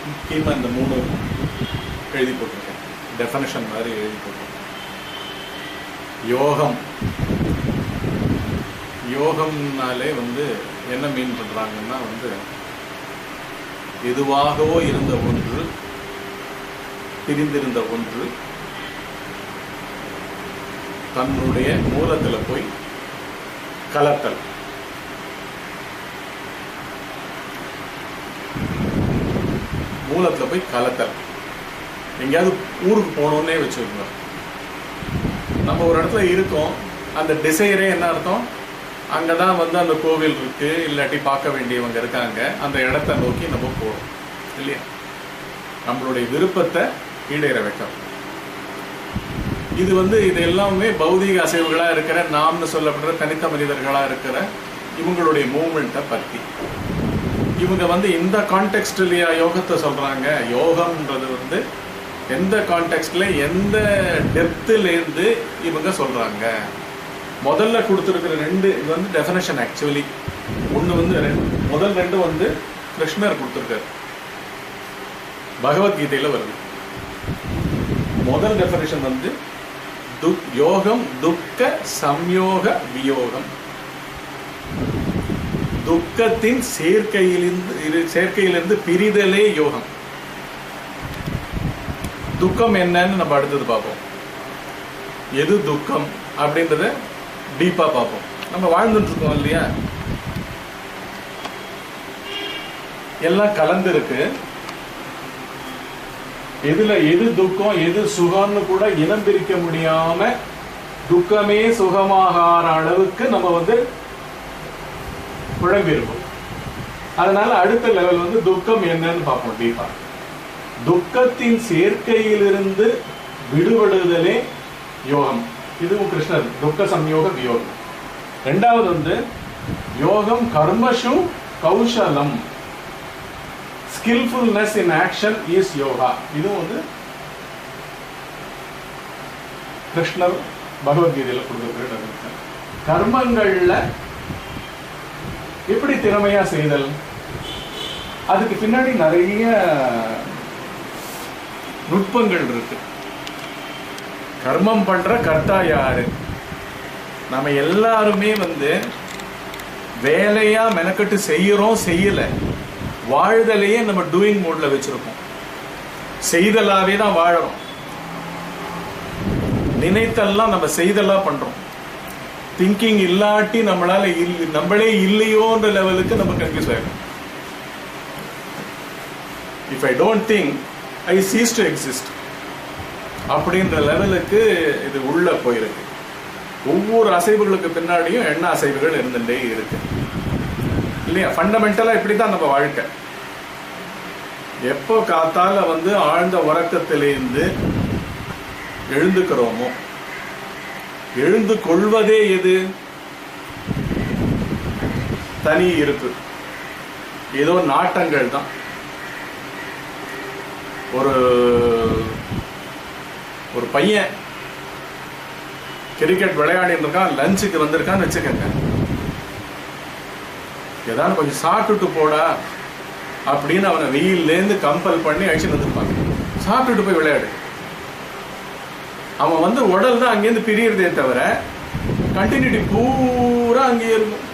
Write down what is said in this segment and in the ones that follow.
முக்கியமாக இந்த 3 எழுதி போட்டிருக்கேன், டெஃபனிஷன் மாதிரி எழுதி போட்டிருக்கேன். யோகம்னாலே என்ன மீன் பண்ணுறாங்கன்னா எதுவாகவோ இருந்த ஒன்று, பிரிந்திருந்த ஒன்று தன்னுடைய மூலத்தில் போய் கலத்தல். மூலத்தில் போய் கலத்தல். எங்கேயாவது ஊருக்கு போகணுன்னே வச்சுருக்கோம், நம்ம ஒரு இடத்துல இருக்கோம், அந்த டிசைரே என்ன அர்த்தம், அங்கே தான் அந்த கோவில் இருக்கு, இல்லாட்டி பார்க்க வேண்டியவங்க இருக்காங்க, அந்த இடத்த நோக்கி நம்ம போகிறோம் இல்லையா? நம்மளுடைய விருப்பத்தை ஈடேற வைக்கிறோம். இது இது எல்லாமே பௌதீக அசைவுகளாக இருக்கிற நாம்னு சொல்லப்படுற தனித்த மனிதர்களாக இருக்கிற இவங்களுடைய மூமெண்ட்டை பற்றி இவங்க இந்த கான்டெக்ஸ்ட்லயா யோகத்தை சொல்றாங்க. யோகம்ன்றது எந்த கான்டெக்ஸ்ட்ல எந்த டெப்த்லேருந்து இவங்க சொல்றாங்க. முதல்ல கொடுத்துருக்கிற 2 இது டெஃபினேஷன். ஆக்சுவலி ஒன்று முதல் 2 கிருஷ்ணர் கொடுத்துருக்காரு, பகவத்கீதையில் வருது. முதல் டெஃபினேஷன் யோகம் துக்க சம்யோக வியோகம். துக்கத்தின் சேர்க்கையிலிருந்து பிரிதலே யோகம். துக்கம் என்னன்னு நம்ம அடுத்தது பார்ப்போம். எது துக்கம் அப்படின்றத டீப்பா பார்ப்போம். நம்ம வாழ்ந்துட்டு இருக்கோம் இல்லையா, எல்லாம் கலந்து இருக்கு. எதுல எது துக்கம் எது சுகம்னு கூட இனம் பிரிக்க முடியாம துக்கமே சுகமாகார அளவுக்கு நம்ம குழம்பி இருக்கும். அதனால அடுத்த லெவல் துக்கம் என்னன்னு பார்ப்போம் டீப்பா. துக்கத்தின் சேர்க்கையிலிருந்து விடுபடுதலே யோகம். இதுவும் கிருஷ்ணர் துக்க சம்யோக வியோகம். 2வது யோகம் கர்மஷு கௌஷலம். skillfulness in action is yoga. இதுவும் கிருஷ்ணர் பகவத்கீதையில் கொடுத்திருக்கிற கர்மங்கள்ல எப்படி திறமையா செய்தல். அதுக்கு பின்னாடி நிறைய நுட்பங்கள் இருக்கு. கர்மம் பண்ற கர்த்தா யாரு? நம்ம எல்லாருமே வேலையா மெனக்கட்டு செய்யறோம், செய்யல. வாழ்தலையே நம்ம டூயிங் மோட்ல வச்சிருக்கோம். செய்தலாவே தான் வாழறோம். நினைத்தெல்லாம் நம்ம செய்தலா பண்றோம். திங்கிங் இல்லாட்டி நம்மளே இல்லையோன்ற லெவலுக்கு நம்ம கன்ஃபியூஸ் ஆயிடும். If I don't think I cheese to exist அப்படின்ற லெவலுக்கு இது உள்ள போயிருக்கு. ஒவ்வொரு அசைவுகளுக்கு பின்னாடியும் எண்ண அசைவுகள் இருந்துட்டே இருக்கு இல்லையா? ஃபண்டமெண்டலா இப்படிதான் நம்ம வாழ்க்கை. எப்போ காத்தால ஆழ்ந்த உறக்கத்திலிருந்து எழுந்துக்கிறோமோ, எழுந்து கொள்வதே எது? தனி இருப்பு. ஏதோ நாட்டங்கள் தான். ஒரு பையன் கிரிக்கெட் விளையாடிட்டு இருக்கான், லஞ்சுக்கு வந்திருக்கான்னு வச்சுக்கோங்க. ஏதாவது கொஞ்சம் சாப்பிட்டுட்டு போடா அப்படின்னு அவனை வெயிலேருந்து கம்பல் பண்ணி அழிச்சுட்டு வந்துருப்பாங்க. சாப்பிட்டுட்டு போய் விளையாடு. அவன் உடல் தான் அங்கேருந்து பிரியறதே தவிர கண்டினியூட்டி பூரா அங்கேயே இருக்கும்.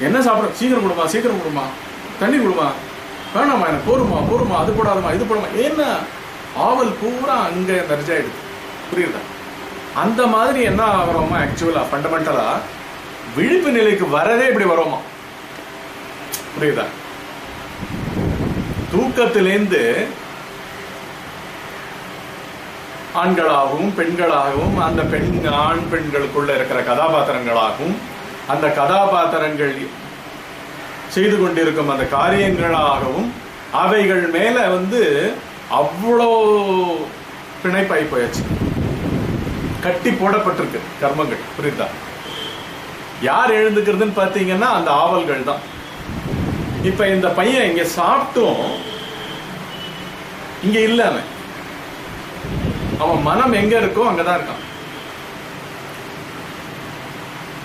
என்ன சாப்பிட? சீக்கிரம் கொடுமா, சீக்கிரம் கொடுமா, தண்ணி கொடுமா, வேணாமா, எனக்கு போருமா, அது போடாதமா, இது போடாமா. ஏன்னா ஆவல் பூரா அங்க நெர்ஜாயிடுது. புரியுதா? அந்த மாதிரி என்ன ஆகிறோமா? ஆக்சுவலா ஃபண்டமெண்டலா விழிப்பு நிலைக்கு வரதே இப்படி வரோமா? புரியுதா? தூக்கத்திலேருந்து ஆண்களாகவும் பெண்களாகவும், அந்த ஆண் பெண்களுக்குள்ள இருக்கிற கதாபாத்திரங்களாகவும், அந்த கதாபாத்திரங்கள் செய்து கொண்டிருக்கும் அந்த காரியங்களாகவும் அவைகள் மேல அவ்வளோ பிணைப்பாய் போயாச்சு. கட்டி போடப்பட்டிருக்கு கர்மங்கள். புரியுதா? யார் எழுந்துக்கிறதுன்னு பாத்தீங்கன்னா அந்த ஆவல்கள் தான். இப்ப இந்த பையன் இங்க சாப்பிட்டும் இங்க இல்ல. அவன் மனம் எங்க இருக்கோ அங்கதான் இருக்கான்.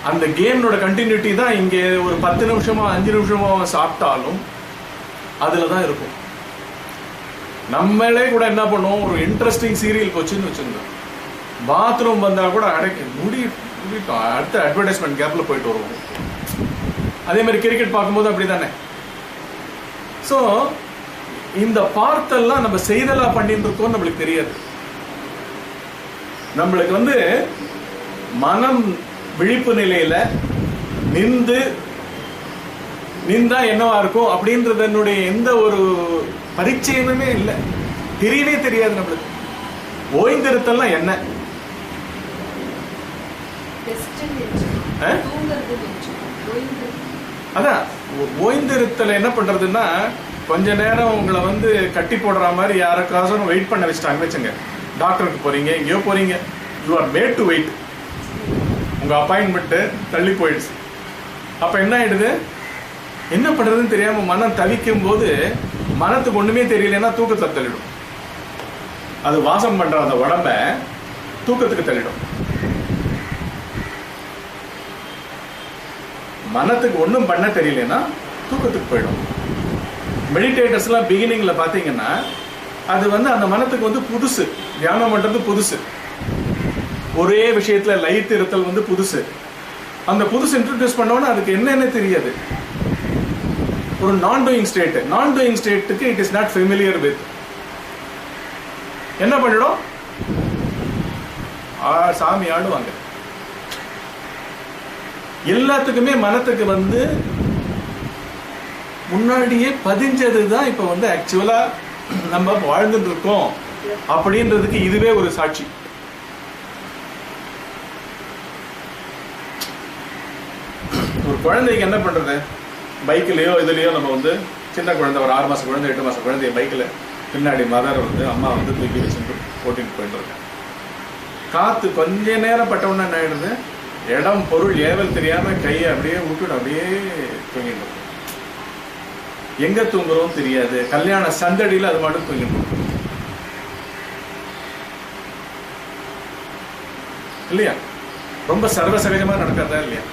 அந்த கேமோட கண்டினியூட்டி தான் இங்க ஒரு 10 நிமிஷமோ 5 நிமிஷமோ அவன் சாப்பிட்டாலும் அதுலதான் இருக்கும். நம்மளே கூட என்ன பண்ணுவோம், ஒரு இன்ட்ரெஸ்டிங் சீரியல் போச்சுன்னு வச்சுருங்க, பாத்ரூம் வந்தா கூட அடைக்க முடிட்டோம், அடுத்த அட்வர்டைஸ்மெண்ட் கேப்ல போயிட்டு வருவோம். அதே மாதிரி கிரிக்கெட் பார்க்கும்போது அப்படிதானே. ஸோ இந்த பார்த்தெல்லாம் நம்ம செய்தலா பண்ணிட்டு இருக்கோம், நம்மளுக்கு தெரியாது. நம்மளுக்கு மனம் விழிப்பு நிலையில நின்றா என்னவா இருக்கும் அப்படின்றதனுடைய எந்த ஒரு பரிச்சயமே இல்லை, தெரியவே தெரியாது நம்மளுக்கு. ஓய்ந்திருத்தல்லாம் என்ன, அதான் ஓய்ந்திருத்தல் என்ன பண்றதுன்னா, கொஞ்ச நேரம் உங்களை கட்டி போடுற மாதிரி யாருக்காச்சும் வெயிட் பண்ண வச்சுட்டாங்க வச்சுங்க. டாக்டருக்கு போறீங்க, எங்கேயோ போறீங்க, you are made to wait, உங்க அப்பாயின்மெண்ட் தள்ளி போயிடுச்சு. அப்ப என்ன ஆயிடுது, என்ன பண்றதுன்னு தெரியாம மனம் தவிக்கும் போது, மனத்துக்கு ஒண்ணுமே தெரியலன்னா தூக்கத்தை தள்ளிடும். அது வாசம் பண்ற அந்த உடம்ப தூக்கத்துக்கு தள்ளிடும். மனத்துக்கு ஒன்றும் பண்ண தெரியலன்னா தூக்கத்துக்கு போயிடும். மெடிடேட்டர்ஸ்லாம் பிகினிங்ல பாத்தீங்கன்னா அது அந்த மனத்துக்கு புதுசு, தியானம் பண்றது புதுசு, ஒரே விஷயத்துல லயித்து இருத்தல் புதுசு. அந்த புதுசு இன்ட்ரோடியூஸ் பண்ணோன்னா அதுக்கு என்னன்னு தெரியாது. ஒரு நான் டூயிங் ஸ்டேட்டுக்கு it is not familiar with. என்ன பண்ணிடும், சாமி ஆடுவாங்க. எல்லாத்துக்குமே மனத்துக்கு முன்னாடியே பதிஞ்சதுதான் இப்ப ஆக்சுவலா நம்ம வாழ்ந்துட்டு இருக்கோம் அப்படின்றதுக்கு இதுவே ஒரு சாட்சி. ஒரு குழந்தைக்கு என்ன பண்றது, பைக்லயோ இதுலயோ நம்ம சின்ன குழந்தை, ஒரு 6 மாச குழந்தை 8 மாச குழந்தைய பைக்ல பின்னாடி மதர் அம்மா தூக்கி வச்சுட்டு ஓட்டிட்டு போயிட்டு இருக்காங்க. காத்து கொஞ்ச நேரம் பட்டவுடனே என்ன ஆயிடுது, இடம் பொருள் ஏவல் தெரியாம கையை அப்படியே விட்டுடும், அப்படியே தூங்கிட்டு. எங்க தூங்குறோம் தெரியாது, கல்யாண சந்தடியில அது மட்டும் தூங்கிட்டு இல்லையா, ரொம்ப சர்வசகஜமா நடக்கிறதா இல்லையா.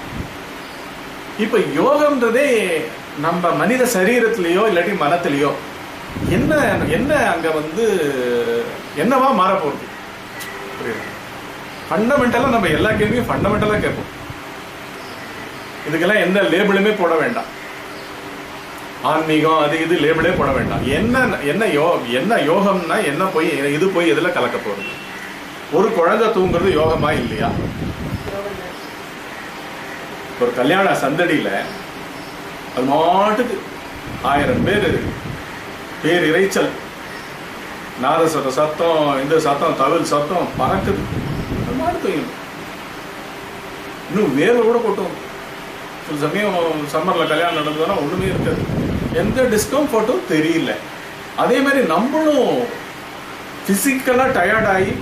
இப்ப யோகம்ன்றதே நம்ம மனித சரீரத்திலேயோ இல்லாட்டி மனத்திலேயோ என்ன என்ன அங்க என்னவா மாற போகுது புரியுது. ஃபண்டமெண்டலா நம்ம எல்லா கேள்வியும் ஃபண்டமெண்டலா கேட்போம். இதுக்கெல்லாம் எந்த லேபிளுமே போட வேண்டாம். ஆன்மீகம் அது இது லேபிளே போட வேண்டாம். என்ன யோகம்னா என்ன போய் இது போய் எதுல கலக்க போறது. ஒரு குழந்தை தூங்குறது யோகமா இல்லையா? ஒரு கல்யாண சந்தடியில அது மாட்டுக்கு 1000 பேர் இறைச்சல், நாதஸ்வர சத்தம், இந்த சத்தம், தவில் சத்தம் பறக்குது, அது மாட்டு இன்னும் வேர்வை கூட கொட்டும். சில சமயம் சம்மர்ல கல்யாணம் நடந்ததுன்னா ஒண்ணுமே இருக்காது, எந்த டிஸ்கம்ஃபர்ட்டும் தெரியல. அதே மாதிரி நம்மளும் பிசிக்கலா டயர்ட் ஆகி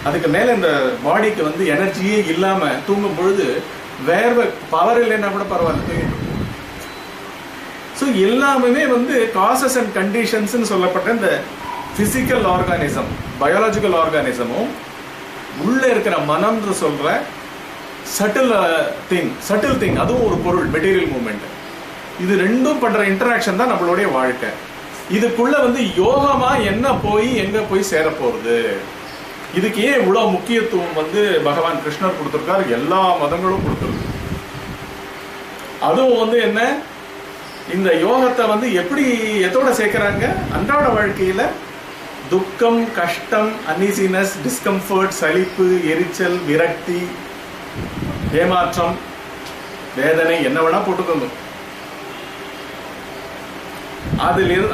அதுக்கு மேல இந்த பாடிக்கு எனர்ஜியே இல்லாம தூங்கும் பொழுது வேர்வை பவர் இல்லைன்னா கூட பரவாயில்ல. ஸோ எல்லாமே காசஸ் அண்ட் கண்டிஷன்ஸ் சொல்லப்பட்ட இந்த பிசிக்கல் ஆர்கானிசம், பயாலஜிக்கல் ஆர்கானிசமும் உள்ள இருக்கிற மனம்னு சொல்ற சட்டில் திங், அதுவும் ஒரு பொருள், மெட்டீரியல் மூவ்மெண்ட், இது ரெண்டும் பண்ற இன்டராக்ஷன் தான் நம்மளுடைய வாழ்க்கை. இதுக்குள்ள யோகமா என்ன போய் எங்க போய் சேர போறது, இதுக்கு ஏன் இவ்வளவு முக்கியத்துவம் பகவான் கிருஷ்ணர் கொடுத்திருக்காரு, எல்லா மதங்களும் கொடுத்திருக்கு. அதுவும் என்ன, இந்த யோகத்தை எப்படி எதோட சேர்க்கிறாங்க, அன்றாட வாழ்க்கையில துக்கம், கஷ்டம், அன்ஈசினஸ், டிஸ்கம்ஃபர்ட், சலிப்பு, எரிச்சல், விரக்தி, ஏமாற்றம், வேதனை, என்ன வேணா போட்டுக்கோங்க,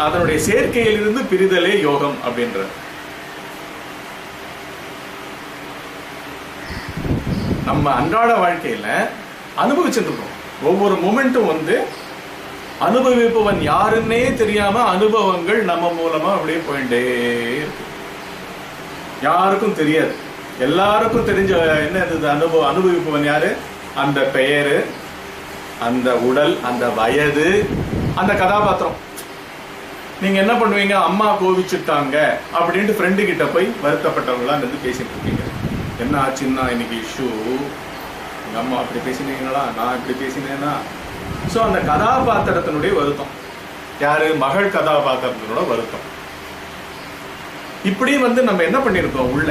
அதனுடைய சேர்க்கையிலிருந்து பிரிதலே யோகம் அப்படின்ற. நம்ம அன்றாட வாழ்க்கையில அனுபவிச்சுட்டு இருக்கோம். ஒவ்வொரு மூமெண்ட்டும் அனுபவிப்பவன் யாருன்னே தெரியாம அனுபவங்கள் நம்ம மூலமா அப்படியே போயிட்டே இருக்கு. யாருக்கும் தெரியாது, எல்லாருக்கும் தெரிஞ்ச என்ன அனுபவிப்பவன் யாரு, அந்த பெயரு, அந்த உடல், அந்த வயது, அந்த கதாபாத்திரம். நீங்க என்ன பண்ணுவீங்க, அம்மா கோவிச்சுட்டாங்க அப்படின்ட்டு ஃப்ரெண்டு கிட்ட போய் வருத்தப்பட்டவங்களா பேசிட்டு இருக்கீங்க. என்ன ஆச்சுன்னா இன்னைக்கு இஷ்யூ, எங்க அம்மா அப்படி பேசினீங்களா, நான் இப்படி பேசினேன்னா. ஸோ அந்த கதாபாத்திரத்தினுடைய வருத்தம். யாரு? மகள் கதாபாத்திரத்தினோட வருத்தம். இப்படி வந்து நம்ம என்ன பண்ணிருக்கோம், உள்ள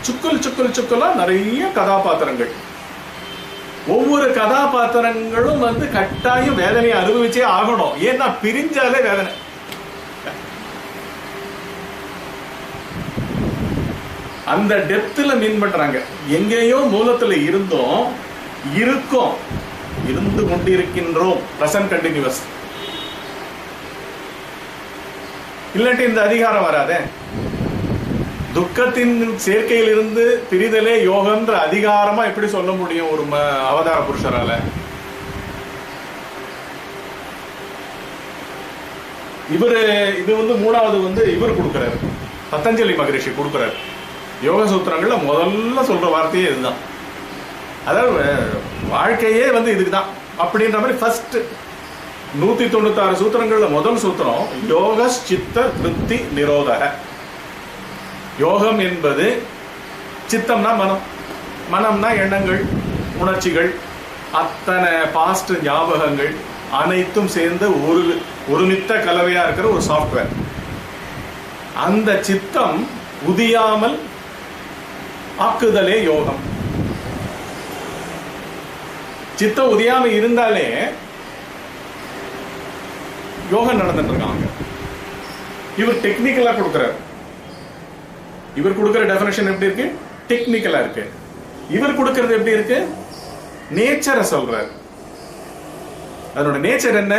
சுக்குல் சுக்குல் சுக்குலா நிறைய கதாபாத்திரங்கள். ஒவ்வொரு கதாபாத்திரங்களும் வந்து கட்டாயம் வேதனையை அனுபவிச்சே ஆகணும். ஏன்னா பிரிஞ்சாலே வேதனை. அந்த டெப்த்ல மீன் பண்றாங்க. எங்கேயோ மூலத்துல இருந்தோம், இருக்கும், இருந்து கொண்டிருக்கின்றோம். Present continuous. இல்லாட்டி இந்த அதிகாரம் வராதே. துக்கத்தின் சேர்க்கையில் இருந்து பிரிதலே யோகம்ன்ற அதிகாரமா எப்படி சொல்ல முடியும் ஒரு அவதார புருஷரால? இது வந்து மூணாவது வந்து இவர் கொடுக்கிறாரு, பதஞ்சலி மகரிஷி கொடுக்கிறாரு. யோக சூத்திரங்கள்ல முதல்ல சொல்ற வார்த்தையே இதுதான். அதாவது வாழ்க்கையே வந்து இதுக்குதான் அப்படின்ற மாதிரி ஃபர்ஸ்ட் 196 சூத்திரங்கள்ல முதல் சூத்திரம் யோக சித்த விருத்தி நிரோதக. யோகம் என்பது சித்தம்னா மனம், மனம்னா எண்ணங்கள், உணர்ச்சிகள், அத்தனை பாஸ்ட் ஞாபகங்கள் அனைத்தும் சேர்ந்த ஒருமித்த கலவையா இருக்கிற ஒரு சாஃப்ட்வேர். அந்த சித்தம் உதியாமல் ஆக்குதலே யோகம். சித்தம் உதியாம இருந்தாலே யோகம் நடந்துட்டு இருக்காங்க. இவர் டெக்னிக்கலா கொடுக்கிறார். இவர் கொடுக்கிற டெஃபினேஷன் எப்படி இருக்கு? டெக்னிக்கலா இருக்கு. இவர் கொடுக்கிறது எப்படி இருக்கு? நேச்சரை சொல்றார். அதனோட நேச்சர் என்ன?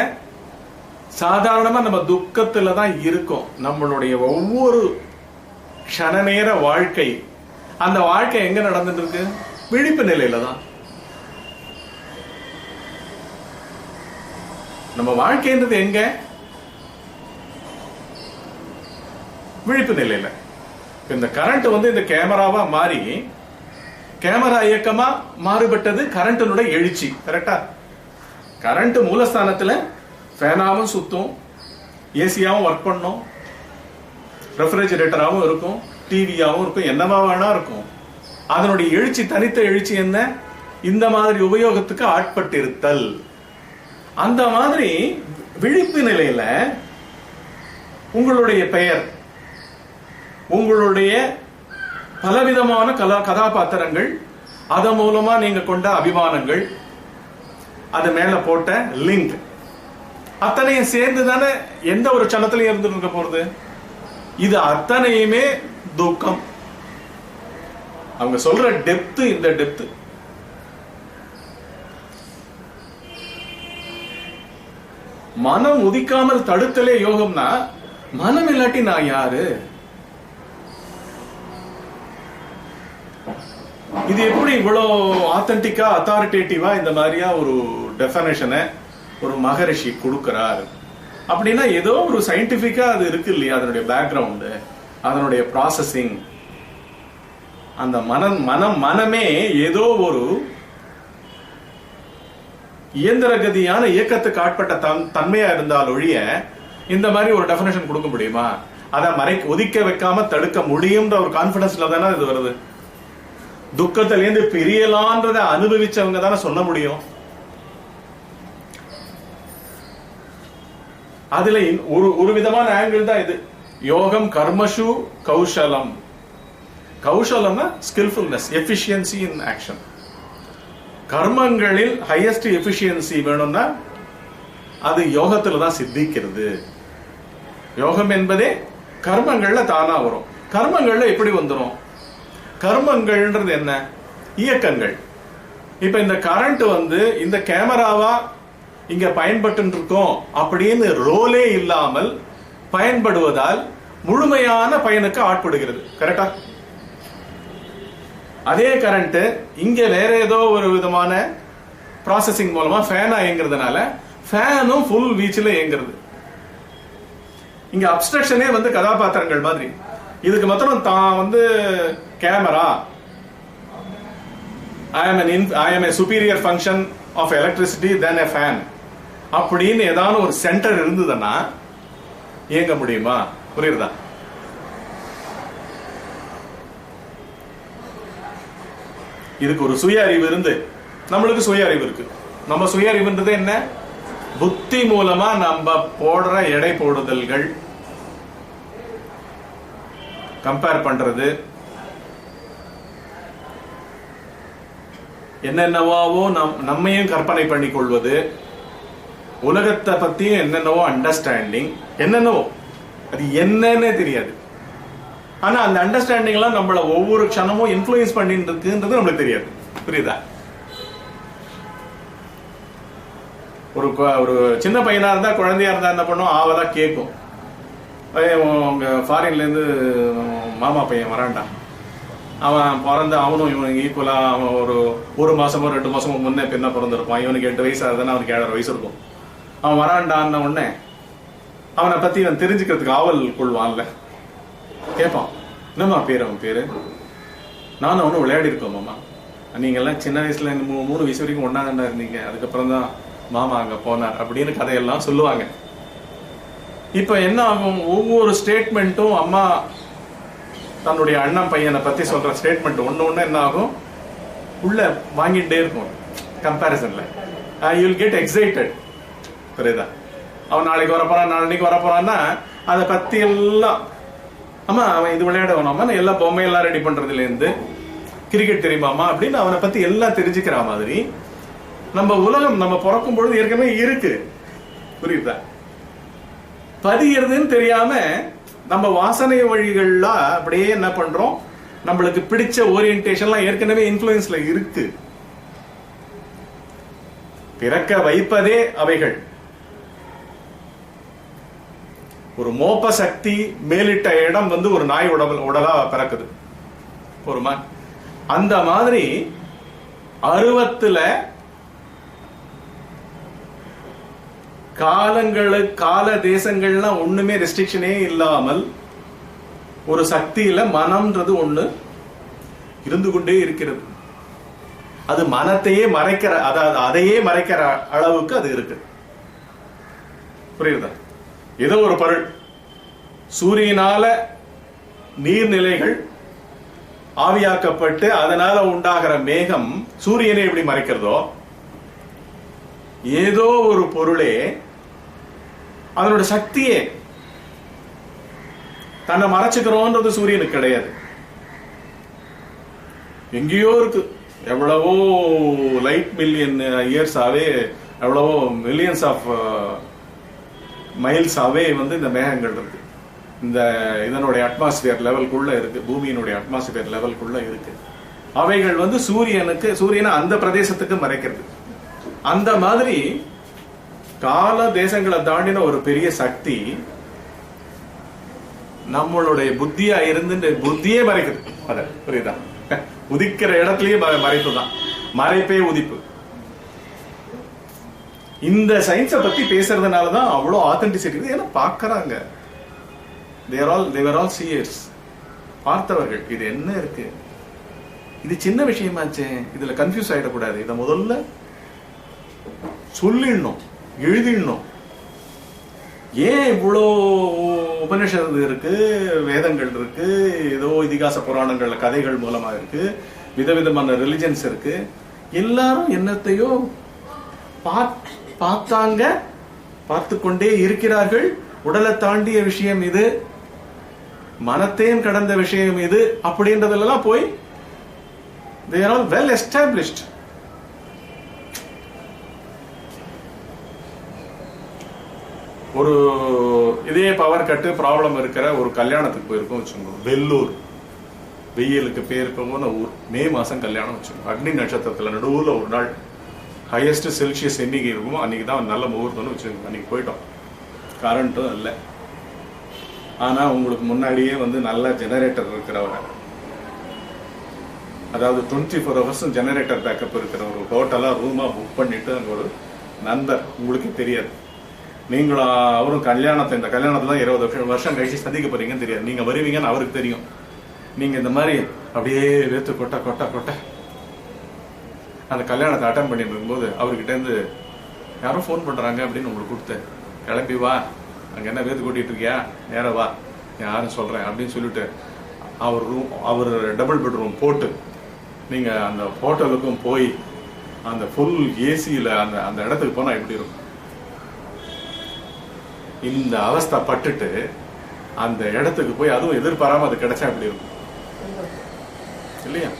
சாதாரணமா நம்ம துக்கத்துல தான் இருக்கோம். நம்மளுடைய ஒவ்வொரு க்ஷண நேர வாழ்க்கை, அந்த வாழ்க்கை எங்க நடந்துட்டு இருக்கு? விழிப்பு நிலையில தான். நம்ம வாழ்க்கைன்றது எங்க? விழிப்பு நிலையில. இந்த கரண்ட் வந்து இந்த கேமராவா மாறி, கேமரா இயக்கமா மாறுபட்டது கரண்டினுடைய எழுச்சி. கரெக்டா? கரண்ட் மூலஸ்தானத்துல ஃபேனாவும் சுத்தும், ஏசியாவும் ஒர்க் பண்ணும், ரெஃப்ரிஜரேட்டராகவும் இருக்கும், டிவியாவும் இருக்கும், என்னவா வேணா இருக்கும். அதனுடைய எழுச்சி, தனித்த எழுச்சி என்ன? இந்த மாதிரி உபயோகத்துக்கு ஆட்பட்டிருத்தல். அந்த மாதிரி விழிப்பு நிலையில உங்களுடைய பெயர், உங்களுடைய பலவிதமான கதாபாத்திரங்கள், அதன் மூலமா நீங்க கொண்ட அபிமானங்கள், அது மேல போட்ட லிங்க், அத்தனையும் சேர்ந்து தானே எந்த ஒரு சலத்திலையும் இருந்து இருக்க போறது. இது அத்தனையுமே துக்கம். அவங்க சொல்ற டெப்த் இந்த டெப்த். மனம் உதிக்காமல் தடுக்கலே யோகம்னா, மனம் இல்லாட்டி நான் யாரு? இது எப்படி இவ்வளவு ஆத்தன்டிக்கா அத்தாரிட்டேட்டிவா இந்த மாதிரியா ஒரு டெஃபினேஷனை ஒரு மகரிஷி கொடுக்கிறார் அப்படின்னா, ஏதோ ஒரு சயின்டிபிக்கா அது இருக்கு இல்லையா? அதனுடைய பேக்ரவுண்டு, அதனுடைய ப்ராசஸிங், அந்த மனமே ஏதோ ஒரு இயந்திரகதியான இயக்கத்துக்கு ஆட்பட்ட தன்மையா இருந்தால் ஒழிய இந்த மாதிரி ஒரு டெஃபினேஷன் கொடுக்க முடியுமா? அதை ஒதுக்க வைக்காம தடுக்க முடியும்ன்ற ஒரு கான்பிடன்ஸ்ல தானே இது வருது. துக்கத்திலேருந்து பிரியலான்றத அனுபவிச்சவங்க தானே சொல்ல முடியும். அதுல ஒரு விதமான ஆங்கிள் தான் இது. யோகம் கர்மஷு கௌஷலம். கௌஷலம்னா ஸ்கில்ஃபுல்னஸ், எஃபிஷியன்சி இன் ஆக்ஷன். கர்மங்களில் ஹையஸ்ட் எஃபிஷியன்சி வேணும்னா அது யோகத்துல தான் சித்திக்கிறது. யோகம் என்பதே கர்மங்கள்ல தானா வரும். கர்மங்கள்ல எப்படி வந்துடும்? கர்மங்கள்ன்றது என்ன? இயக்கங்கள். இப்ப இந்த கரண்ட் வந்து இந்த கேமராவா இங்க பயன்பட்டு இருக்கோம் அப்படின்னு ரோலே இல்லாமல் பயன்படுவதால் முழுமையான பயனுக்கு ஆட்படுகிறது. கரெக்டா? அதே கரண்ட் இங்க வேற ஏதோ ஒரு விதமான ப்ராசஸிங் மூலமா ஃபேனா இயங்குறதுனால ஃபேனும் ஃபுல் வீச்சில் இயங்குறது. இங்க அப்ஸ்ட்ரக்ஷனே வந்து கதாபாத்திரங்கள் மாதிரி. இதுக்கு மாத்திரம் தான் வந்து camera, I am a superior function of electricity than a fan அப்படின்னு ஏதாவது ஒரு சென்டர் இருந்ததுன்னா இயங்க முடியுமா? புரியுதா? இதுக்கு ஒரு சுய அறிவு இருந்து, நம்மளுக்கு சுய அறிவு இருக்கு. நம்ம சுய அறிவுன்றது என்ன? புத்தி மூலமா நம்ம போடுற எடை போடுதல்கள், கம்பேர் பண்றது, என்னென்னவோ நம்மையும் கற்பனை பண்ணி கொள்வது, உலகத்தை பத்தியும் என்னென்னவோ அண்டர்ஸ்டாண்டிங், என்னென்னவோ அது என்னன்னே தெரியாது. ஆனா அந்த அண்டர்ஸ்டாண்டிங் எல்லாம் நம்மள ஒவ்வொரு க்ஷணமும் இன்ஃப்ளூயன்ஸ் பண்ணிட்டு இருக்குன்றது நம்மளுக்கு தெரியாது. புரியுதா? ஒரு சின்ன பையனா இருந்தா, குழந்தையா இருந்தா என்ன பண்ணும், ஆவதா கேட்கும். உங்க ஃபாரின்ல இருந்து மாமா பையன் வரான்டா, அவன் பிறந்த அவனும் இவனுக்கு ஈக்குவலா, அவன் ஒரு மாசமோ 2 மாசமோ முன்னே பின்ன பிறந்திருப்பான். இவனுக்கு 8 வயசு ஆகுதுன்னா அவனுக்கு 7.5 வயசு இருக்கும். அவன் வரான்டான்ன உடனே அவனை பத்தி இவன் தெரிஞ்சுக்கிறதுக்கு ஆவல் கொள்வான்ல, கேட்பான், என்னம்மா பேரு, அவன் பேரு, நானும் அவனும் விளையாடி இருக்கோம் மாமா, நீங்க எல்லாம் சின்ன வயசுல 3 வயசு வரைக்கும் ஒன்னாதாண்டா இருந்தீங்க, அதுக்கப்புறம் தான் மாமா அங்க போனார் அப்படின்னு கதையெல்லாம் சொல்லுவாங்க. இப்ப என்ன ஆகும், ஒவ்வொரு ஸ்டேட்மெண்ட்டும் அம்மா தன்னுடைய அண்ணன் பையனை பத்தி சொல்ற ஸ்டேட்மெண்ட் ஒண்ணு என்ன ஆகும், உள்ள வாங்கிட்டே இருக்கும். கம்பேரிசன்ல யூ வில் கெட் எக்ஸைட்டட். புரியுதா? அவன் நாளைக்கு வரப்போறான், நாளைக்கு வரப்போறான்னா அதை பத்தி எல்லாம், அம்மா அவன் இது விளையாட வேணாமா, எல்லா பொம்மையெல்லாம் ரெடி பண்றதுல இருந்து கிரிக்கெட் தெரியுமாமா அப்படின்னு அவனை பத்தி எல்லாம் தெரிஞ்சுக்கிற மாதிரி நம்ம உலகம் நம்ம பிறக்கும் பொழுது ஏற்கனவே இருக்கு. புரியுதா? பதிகிறதுன்னு தெரியாம நம்ம வாசனை வழிகள்ல அப்படியே என்ன பண்றோம், நம்மளுக்கு பிடிச்ச ஓரியன்டேஷன்லாம் ஏற்கனவே இன்ஃப்ளூயன்ஸ்ல இருக்கு. பிறக்க வைப்பதே அவைகள். ஒரு மோப்ப சக்தி மேலிட்ட இடம் ஒரு நாய் உடலா பிறக்குது. போருமா? அந்த மாதிரி அருவத்துல கால தேசங்கள்லாம் ஒண்ணுமே ரெஸ்ட்ரிக்ஷனே இல்லாமல் ஒரு சக்தியில மனம்ன்றது ஒண்ணு இருந்து கொண்டே இருக்கிறது. அது மனத்தையே மறைக்கிற, அதாவது அதையே மறைக்கிற அளவுக்கு அது இருக்கு. புரியுதா? ஏதோ ஒரு பொருள், சூரியனால நீர்நிலைகள் ஆவியாக்கப்பட்டு அதனால உண்டாகிற மேகம் சூரியனை எப்படி மறைக்கிறதோ, ஏதோ ஒரு பொருளே அதனோட சக்தியே தன்னை மறைச்சுக்கிறோன்றது சூரியனுக்கு கிடையாது. எங்கேயோ இருக்கு. எவ்வளவோ லைட் மில்லியன் இயர்ஸாவே, எவ்வளவோ மில்லியன்ஸ் ஆஃப் மைல்ஸாவே இந்த மேகங்கள் இருக்கு. இந்த இதனுடைய அட்மாஸ்பியர் லெவலுக்குள்ள இருக்கு, பூமியினுடைய அட்மாஸ்பியர் லெவலுக்குள்ள இருக்கு. அவைகள் சூரியனை அந்த பிரதேசத்துக்கு மறைக்கிறது. அந்த மாதிரி கால தேசங்களை தாண்டின ஒரு பெரிய சக்தி நம்மளுடைய புத்தியா இருந்து புத்தியே மறைக்குது. அத புரியுதா? உதிக்கிற இடத்துலயே மறைப்பு தான், மறைப்பே உதிப்பு. இந்த சயின்ஸை பத்தி பேசுறதுனாலதான் அவ்வளவு ஆத்தென்டிசிட்டி. ஏன்னா பாக்குறாங்க, they were all seers. பார்த்தவர்கள், இது என்ன இருக்கு, இது சின்ன விஷயமாச்சே, இதுல கன்ஃபியூஸ் ஆயிடக்கூடாது, இதை முதல்ல சொல்லிடணும், எழுதிடணும். ஏன் இவ்வளோ உபனிஷத்து இருக்கு, வேதங்கள் இருக்கு, ஏதோ இதிகாச புராணங்கள்ல கதைகள் மூலமா இருக்கு, விதவிதமான ரிலிஜன்ஸ் இருக்கு. எல்லாரும் என்னத்தையோ பார்த்தாங்க, பார்த்து கொண்டே இருக்கிறார்கள். உடலை தாண்டிய விஷயம் இது, மனத்தையும் கடந்த விஷயம் இது அப்படின்றதெல்லாம் போய் they are all well established. ஒரு இதே பவர் கட்டு ப்ராப்ளம் இருக்கிற ஒரு கல்யாணத்துக்கு போயிருக்கோம் வச்சுக்கோங்க. வெள்ளூர், வெயிலுக்கு பேர் போன ஊர். மே மாசம் கல்யாணம் வச்சுக்கோங்க. அக்னி நட்சத்திரத்துல நடுவுல ஒரு நாள் ஹையஸ்ட் செல்சியஸ் என்னைக்கு இருக்குமோ அன்னைக்கு தான் நல்ல முகூர்த்தம்னு வச்சுக்கோங்க. அன்னைக்கு போயிட்டோம். கரண்ட்டும் இல்லை. ஆனா உங்களுக்கு முன்னாடியே நல்ல ஜெனரேட்டர் இருக்கிறவங்க, அதாவது 24 hours ஜெனரேட்டர் பேக்கப் இருக்கிற ஒரு ஹோட்டலா ரூமா புக் பண்ணிட்டு அங்க ஒரு நண்பர், உங்களுக்கு தெரியாது, நீங்களும் அவரும் இந்த கல்யாணத்துல 20 வருஷம் கழிச்சு சந்திக்க போறீங்கன்னு தெரியாது. நீங்க வருவீங்கன்னு அவருக்கு தெரியும். நீங்க இந்த மாதிரி அப்படியே வேத்து கொட்ட கொட்ட கொட்ட அந்த கல்யாணத்தை அட்டன் பண்ணிட்டு இருக்கும்போது அவர்கிட்ட இருந்து யாரோ போன் பண்றாங்க அப்படின்னு உங்களுக்கு கொடுத்து, கிளம்பி வா, அங்க என்ன வேத்து கொட்டிட்டு இருக்கியா, நேரம் வா, யாரும் சொல்றேன் அப்படின்னு சொல்லிட்டு அவர் டபுள் பெட்ரூம் போட்டு நீங்க அந்த ஹோட்டலுக்கும் போய் அந்த ஃபுல் ஏசியில அந்த இடத்துக்கு போனா எப்படி இருக்கும்? இந்த அவஸ்தை பட்டுட்டு அந்த இடத்துக்கு போய் அதுவும் எதிர்பாராம அது கிடைச்சா எப்படி இருக்கும் இல்லையா?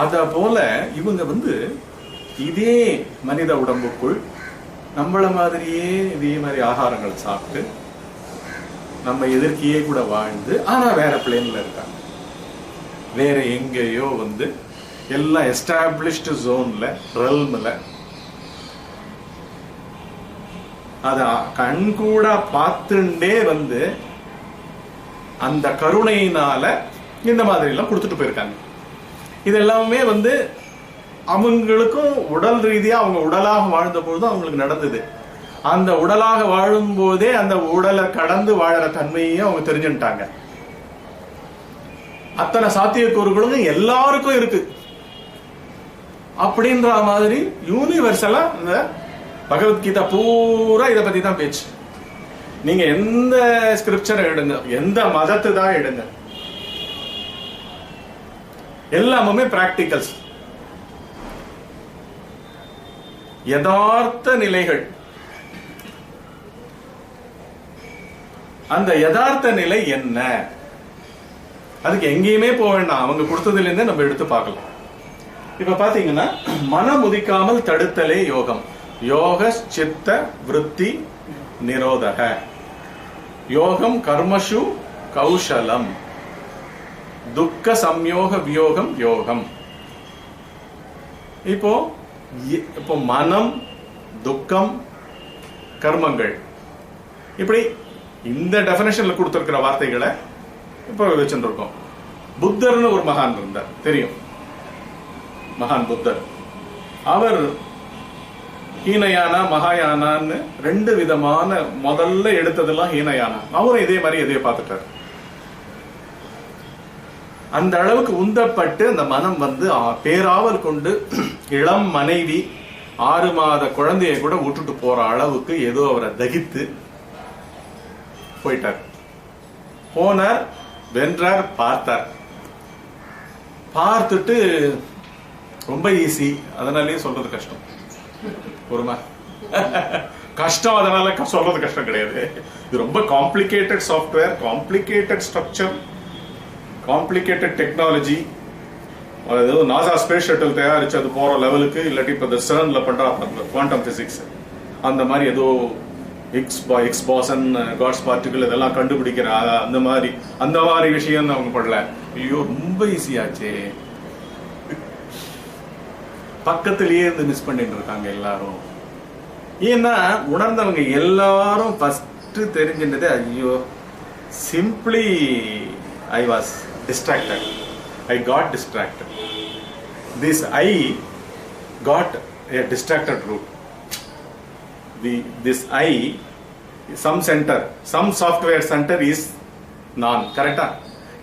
அத போல இவங்க வந்து இதே மனித உடம்புக்குள் நம்மள மாதிரியே இதே மாதிரி ஆகாரங்கள் சாப்பிட்டு நம்ம எதிர்க்கையே கூட வாழ்ந்து ஆனா வேற பிளேன்ல இருக்காங்க. வேற எங்கேயோ வந்து எல்லாம் எஸ்டாப்ளிஷ்டு ஜோன்ல ரெல்ம்ல அத கண் கூட பார்த்துட்டே வந்து அந்த கருணையினால இந்த மாதிரி எல்லாம் கொடுத்துட்டு போயிருக்காங்க. இது எல்லாமே வந்து அவங்களுக்கும் உடல் ரீதியா அவங்க உடலாக வாழ்ந்த பொழுது அவங்களுக்கு நடந்தது. அந்த உடலாக வாழும் போதே அந்த உடலை கடந்து வாழற தன்மையையும் அவங்க தெரிஞ்சுட்டாங்க. அத்தனை சாத்தியக்கூறுகளும் எல்லாருக்கும் இருக்கு அப்படின்ற மாதிரி யூனிவர்சலா இந்த பகவத்கீதா பூரா இதை பத்தி தான் பேச்சு. நீங்க எந்த ஸ்கிரிப்சரை எடுங்க, எந்த மதத்தை தான் எடுங்க, எல்லாமே பிராக்டிகல்ஸ், யதார்த்த நிலைகள். அந்த யதார்த்த நிலை என்ன? அதுக்கு எங்கேயுமே போக வேண்டாம், அவங்க கொடுத்ததுல இருந்தே நம்ம எடுத்து பார்க்கலாம். இப்ப பாத்தீங்கன்னா மனம் உதிக்காமல் தடுத்தலே யோகம். யோக சித்த விருத்தி நிரோதக யோகம் கர்மஷு கௌஷலம் துக்க சம்யோக வியோகம் யோகம். இப்போ மனம், துக்கம், கர்மங்கள், இப்படி இந்த டெபினேஷன்ல கொடுத்திருக்கிற வார்த்தைகளை இப்ப வச்சுருக்கோம். புத்தர்னு ஒரு மகான் இருந்தார், தெரியும், மகான் புத்தர். அவர் ஹீனயானா மகாயானான்னு ரெண்டு விதமான முதல்ல எடுத்ததெல்லாம் ஹீனயானா. அவரும் இதே மாதிரி எதையோ பார்த்துட்டார். அந்த அளவுக்கு உந்தப்பட்டு அந்த மனம் வந்து பேராவல் கொண்டு இளம் மனைவி 6 மாத குழந்தைய கூட விட்டுட்டு போற அளவுக்கு ஏதோ அவரை தகித்து போயிட்டார். போனார், வென்றார், பார்த்தார். பார்த்துட்டு ரொம்ப ஈஸி, அதனாலயே சொல்றது கஷ்டம். ஒருமா கஷ்டம், அதனால சொல்றது கஷ்டம் கிடையாது. இது ரொம்ப complicated software, complicated structure, complicated technology. அதாவது நாசா ஸ்பேஸ் ஷட்டில் தயாரிச்சு அது போற லெவலுக்கு, இல்லாட்டி இப்ப CERNல பண்ற குவாண்டம் பிசிக்ஸ் அந்த மாதிரி ஏதோ எக்ஸ் பாசன் காட்ஸ் பார்ட்டிகல் இதெல்லாம் கண்டுபிடிக்கிற அந்த மாதிரி விஷயம் அவங்க பண்ணல. ஐயோ ரொம்ப ஈஸியாச்சே, பக்கத்திலேயே இருந்து மிஸ் பண்ணிட்டு இருக்காங்க எல்லாரும். ஏன்னா உணர்ந்தவங்க எல்லாரும் ஃபர்ஸ்ட் தெரிஞ்சின்றது, ஐயோ simply I was distracted. I got distracted. This I got a distracted root. This I, some center, some software center is நான். கரெக்டா?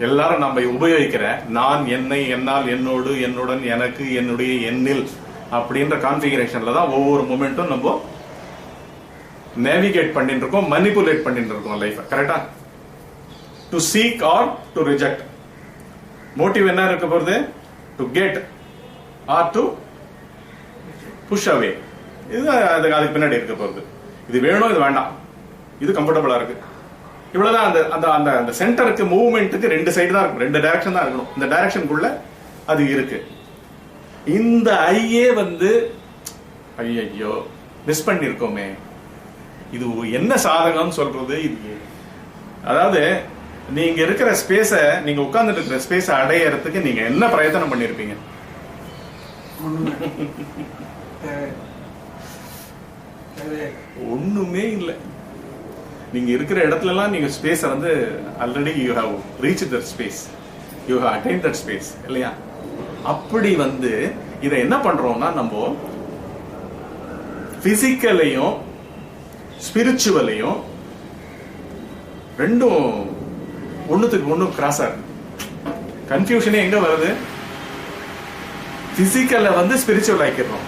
எல்லாரும் நம்ம உபயோகிக்கிற நான், என்னை, என்னால், என்னோடு, என்னுடன், எனக்கு, என்னுடைய, எண்ணில் அப்படின்ற கான்ஃபிகரேஷன்ல தான் ஒவ்வொரு மூமெண்ட்டும் நம்ம நேவிகேட் பண்ணிட்டு இருக்கோம், மனிபுலேட் பண்ணிட்டு இருக்கோம் லைஃப். கரெக்டா? To seek or to reject. Motive என்ன இருக்க போறது? To get or to push away. இது அதுக்கு பின்னாடி இருக்க போறது. இது வேணும், இது வேண்டாம், இது கம்ஃபர்டபுளா இருக்கு, இவ்வளவுதான். அந்த அந்த அந்த சென்டருக்கு மூவ்மெண்ட்டுக்கு 2 சைடு தான் இருக்கும், 2 டைரக்ஷன் தான் இருக்கணும். இந்த டைரக்ஷனுக்குள்ள அது இருக்கு. இந்த ஐயே வந்து ஐயோ மிஸ் பண்ணிருக்கோமே, இது என்ன சாதகம் சொல்றது? இது அதாவது நீங்க இருக்கிற ஸ்பேஸ, நீங்க உட்கார்ந்துட்டு இருக்கிற ஸ்பேஸ அடையறதுக்கு நீங்க என்ன பிரயத்தனம் பண்ணிருப்பீங்க? ஒண்ணுமே இல்ல. நீங்க இருக்கிற இடத்துல எல்லாம் நீங்க ஸ்பேஸ வந்து already you have reach that space, you have attain that space, இல்லையா? அப்படி வந்து இதை என்ன பண்றோம்னா, நம்ம பிசிக்கலையும் ஸ்பிரிச்சுவலையும் ரெண்டும் ஒண்ணுத்துக்கு ஒண்ணு கிராஸா இருக்கு. கன்ஃபியூஷனே எங்க வருது? பிசிக்கல்ல வந்து ஸ்பிரிச்சுவல் ஆக்கிடுறோம்,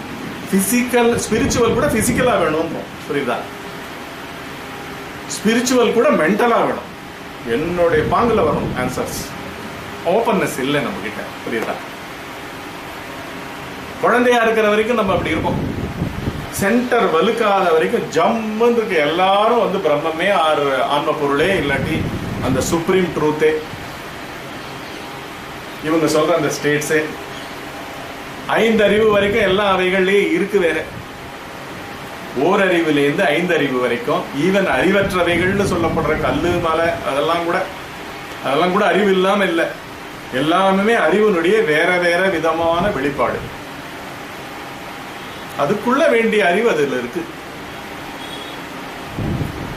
ஸ்பிரிச்சுவல் கூட பிசிக்கலா வேணும், புரியுதா? ஸ்பிரிச்சுவல் கூட மென்டலா வேணும். என்னுடைய பாங்குல வரும் ஆன்சர்ஸ். ஓப்பன்னஸ் இல்லை நம்ம கிட்ட, புரியுதா? குழந்தையா இருக்கிற வரைக்கும் நம்ம அப்படி இருப்போம், சென்டர் வலுக்காத வரைக்கும் ஜம்முன்னு இருக்கு. எல்லாரும் வந்து பிரம்மமே ஆன்ம பொருளே இல்லாட்டி அந்த சுப்ரீம் ட்ரூத்தே இவங்க சொல்ற அந்த ஸ்டேட்ஸே 5 அறிவு வரைக்கும் எல்லா அவைகள்லயே இருக்கு. வேற ஓரறிவுலேருந்து 5 அறிவு வரைக்கும் ஈவன் அறிவற்றவைகள்னு சொல்லப்படுற கல்லு மலை அதெல்லாம் கூட அறிவு இல்லாம இல்லை. எல்லாமே அறிவினுடைய வேற வேற விதமான வெளிப்பாடு. அதுக்குள்ள வேண்டிய அறிவு அதுல இருக்கு.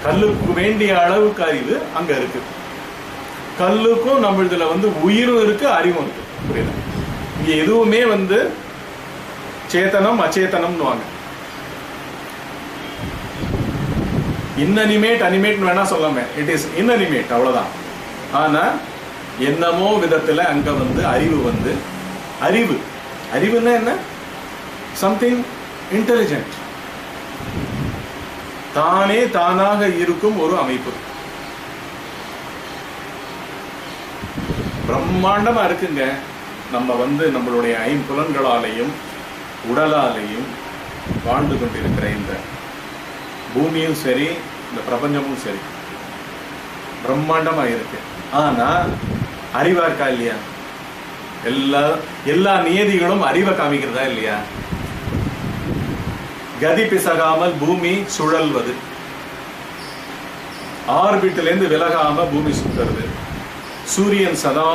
கல்லுக்கு வேண்டிய அளவுக்கு அறிவு அங்க இருக்கு. கல்லுக்கும் நம்ம இதுல வந்து உயிரும் இருக்கு, அறிவும் இருக்கு. புரியுது? இங்க எதுவுமே வந்து சேத்தனம் அச்சேதனம்னு வாங்க. இன்னனிமேட் அனிமேட் வேணா சொல்லாம, இட் இஸ் இன்னனிமேட், அவ்வளவுதான். ஆனா என்னமோ விதத்துல அங்க வந்து அறிவுன்னா என்ன? சம்திங் இன்டெலிஜென்ட், தானாக இருக்கும் ஒரு அமைப்பு. பிரம்மாண்டமா இருக்குங்க. நம்ம வந்து நம்மளுடைய 5 புலன்களாலையும் உடலாலையும் வாழ்ந்து கொண்டிருக்கிற இந்த பூமியும் சரி, இந்த பிரபஞ்சமும் சரி பிரம்மாண்டமா இருக்கு. ஆனா அறிவா இருக்கா இல்லையா? எல்லா நியதிகளும் அறிவை காமிக்கிறதா இல்லையா? கதி பிசகாமல் பூமி சுழல்வது, ஆர்பிட்ல இருந்து விலகாம பூமி சுத்துறது, சூரியன் சதா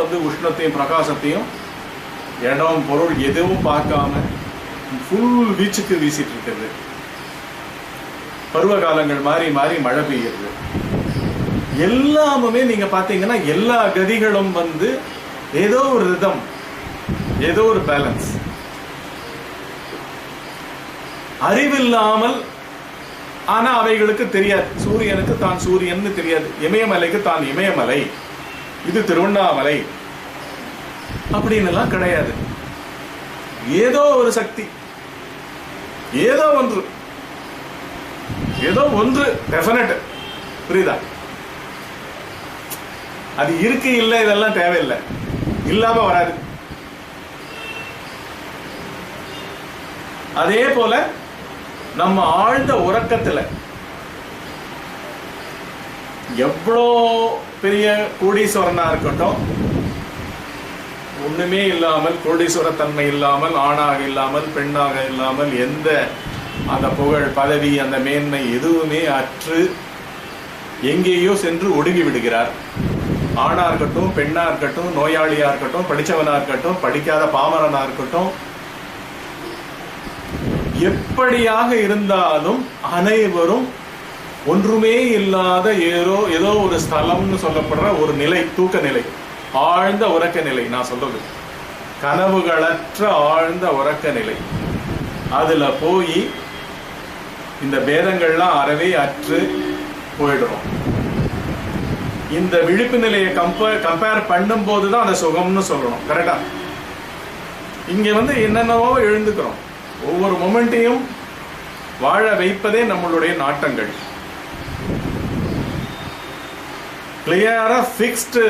வந்து உஷ்ணத்தையும் பிரகாசத்தையும் இடம் பொருள் எதுவும் பார்க்காம ஃபுல் வீச்சுக்கு வீசிட்டு இருக்கிறது, பருவ காலங்கள் மாறி மாறி மழை பெய்யுறது, எல்லாமே நீங்க பாத்தீங்கன்னா எல்லா கதிகளும் வந்து ஏதோ ஒரு ரிதம், ஏதோ ஒரு பேலன்ஸ். அறிவில்லாமல், ஆனா அவைகளுக்கு தெரியாது. சூரியனுக்கு தான் சூரியன் தெரியாது, இமயமலைக்கு தான் இமயமலை, இது திருவண்ணாமலை அப்படின்னு எல்லாம் கிடையாது. ஏதோ ஒரு சக்தி, ஏதோ ஒன்று டெஃபினட். புரியுதா? அது இருக்கு இல்லை இதெல்லாம் தேவையில்லை, இல்லாம வராது. அதே போல நம்ம ஆழ்ந்த உறக்கத்துல எவ்வளோ பெரிய கோடீஸ்வரனா இருக்கட்டும், ஒண்ணுமே இல்லாமல், கோடீஸ்வர தன்மை இல்லாமல், ஆணாக இல்லாமல், பெண்ணாக இல்லாமல், எந்த அந்த புகழ் பதவி அந்த மேன்மை எதுவுமே அற்று எங்கேயோ சென்று ஒடுங்கி விடுகிறார். ஆணா இருக்கட்டும், பெண்ணா இருக்கட்டும், நோயாளியா இருக்கட்டும், படிச்சவனா இருக்கட்டும், படிக்காத பாமரனா இருக்கட்டும், எப்படியாக இருந்தாலும் அனைவரும் ஒன்றுமே இல்லாத ஏதோ ஒரு ஸ்தலம்னு சொல்லப்படுற ஒரு நிலை, தூக்க நிலை, ஆழ்ந்த உறக்க நிலை. நான் சொல்றது கனவுகளற்ற ஆழ்ந்த உறக்க நிலை. அதுல போய் இந்த பேதங்கள்லாம் அறவே அற்று போயிடுறோம். இந்த விழிப்பு நிலையை கம்பேர் பண்ணும் போதுதான் அந்த சுகம்னு சொல்லணும். கரெக்டா? இங்க வந்து என்னென்னவோ எழுந்துக்கிறோம். ஒவ்வொரு மொமெண்ட்டையும் வாழ வைப்பதே நம்மளுடைய நாட்டங்கள். கிளியரா ஃபிக்ஸ்டு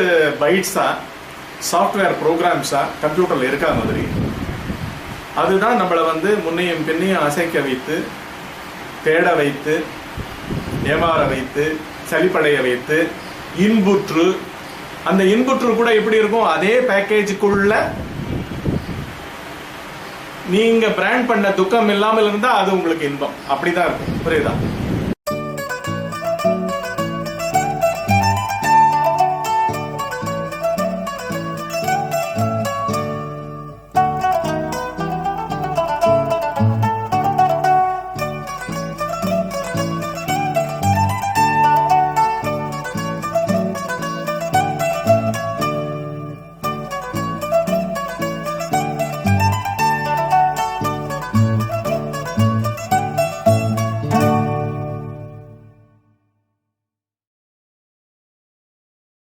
பைட்ஸா, சாஃப்ட்வேர் ப்ரோக்ராம்ஸா கம்ப்யூட்டர்ல இருக்கா மாதிரி, அதுதான் நம்மளை வந்து முன்னையும் பின்னையும் அசைக்க வைத்து, தேட வைத்து, ஏமாற வைத்து, சலிப்படைய வைத்து, இன்புற்று. அந்த இன்புற்று கூட எப்படி இருக்கும்? அதே பேக்கேஜுக்குள்ள நீங்க பிராண்ட் பண்ண துக்கம் இல்லாமல் இருந்தா அது உங்களுக்கு இன்பம். அப்படிதான் இருக்கும். புரியுதா?